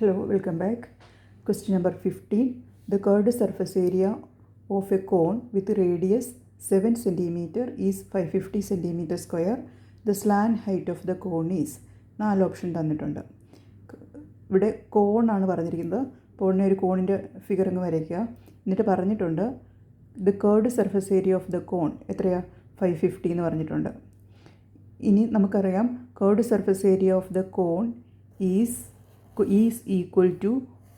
Hello, welcome back. Question number 15. The curved surface area of a cone with radius 7 cm is 550 cm square. The slant height of the cone is 4 option തന്നിട്ടുണ്ട്. ഇവിടെ കോണാണ് പറഞ്ഞിരിക്കുന്നത്. അപ്പോൾ ഉടനെ ഒരു കോണിൻ്റെ figure അങ്ങ് വരയ്ക്കുക. എന്നിട്ട് പറഞ്ഞിട്ടുണ്ട് the curved surface area of the cone എത്രയാണ് 550 എന്ന് പറഞ്ഞിട്ടുണ്ട്. ഇനി നമുക്കറിയാം curved surface area of the cone is equal to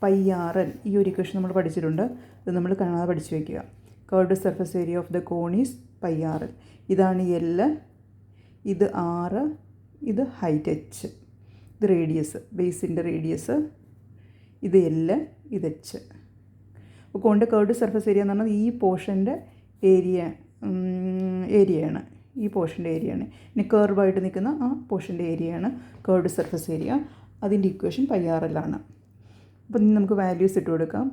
pi R l. ഈ ഒരു ഇക്വേഷൻ നമ്മൾ പഠിച്ചിട്ടുണ്ട്. ഇത് നമ്മൾ കാണാതെ പഠിച്ചു വയ്ക്കുക. Curved surface area of the cone is pi R L. ഇതാണ് എൽ, ഇത് ആർ, ഇത് ഹൈറ്റ് എച്ച്, ഇത് റേഡിയസ്, ബേസിൻ്റെ റേഡിയസ്, ഇത് എൽ, ഇത് എച്ച്. അപ്പോൾ കോണിൻ്റെ കേർഡ് സർഫസ് ഏരിയ എന്ന് പറഞ്ഞാൽ ഈ പോർഷൻ്റെ ഏരിയയാണ്, ഈ പോർഷൻ്റെ ഏരിയയാണ്. ഇനി കർവായിട്ട് നിൽക്കുന്ന ആ പോർഷൻ്റെ ഏരിയയാണ് കേർഡ് സർഫസ് ഏരിയ. അതിൻ്റെ ഇക്വേഷൻ പൈ ആർ എൽ ആണ്. അപ്പോൾ നമുക്ക് വാല്യൂസ് ഇട്ട് കൊടുക്കാം.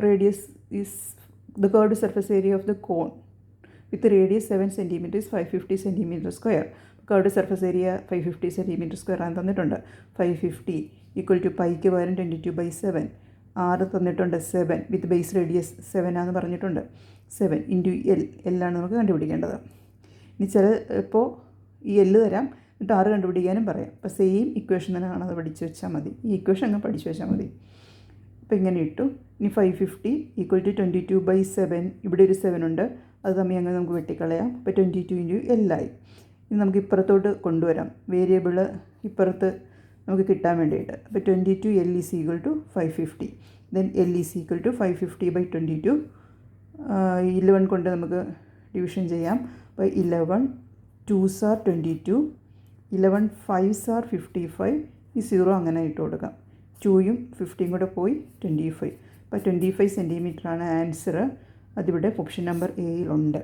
Radius is the curved surface area of the cone with radius 7 cm is 550 cm square. Curved surface area 550 cm square ആണ് തന്നിട്ടുണ്ട്. 550 ഈക്വൽ ടു പൈക്ക് പകരം 22/7. ആറ് തന്നിട്ടുണ്ട് 7 വിത്ത് ബേസ് റേഡിയസ് 7 ആണെന്ന് പറഞ്ഞിട്ടുണ്ട്. 7 ഇൻറ്റു എല്ലാണ് നമുക്ക് കണ്ടുപിടിക്കേണ്ടത്. ഇനി ഇപ്പോൾ ഈ തരാം, എന്നിട്ട് ആറ് കണ്ടുപിടിക്കാനും പറയാം. അപ്പോൾ സെയിം ഇക്വേഷൻ തന്നെ കാണാതെ പഠിച്ചു വെച്ചാൽ മതി. ഈ ഇക്വേഷൻ അങ്ങ് പഠിച്ചു വെച്ചാൽ മതി. അപ്പോൾ ഇങ്ങനെ ഇട്ടു. ഇനി 550 ഈക്വൽ ടു 22/7. ഇവിടെ ഒരു 7 ഉണ്ട്, അത് തമ്മിൽ അങ്ങ് നമുക്ക് വെട്ടിക്കളയാം. അപ്പോൾ 22 ഇൻറ്റു എല്ലായി. ഇനി നമുക്ക് ഇപ്പുറത്തോട്ട് കൊണ്ടുവരാം, വേരിയബിൾ ഇപ്പുറത്ത് നമുക്ക് കിട്ടാൻ വേണ്ടിയിട്ട്. അപ്പോൾ 22 L is equal to 550. Then L is equal to 550/22. 11 കൊണ്ട് നമുക്ക് ഡിവിഷൻ ചെയ്യാം. അപ്പോൾ 11 2s are 22, 11 5s are 55. ഈ 0 അങ്ങനെ ഇട്ട് കൊടുക്കാം. 2യും 50യും കൂടെ പോയി 25. അപ്പോൾ 25 cm ആണ് ആൻസർ. അതിവിടെ ഓപ്ഷൻ നമ്പർ എയിലുണ്ട്.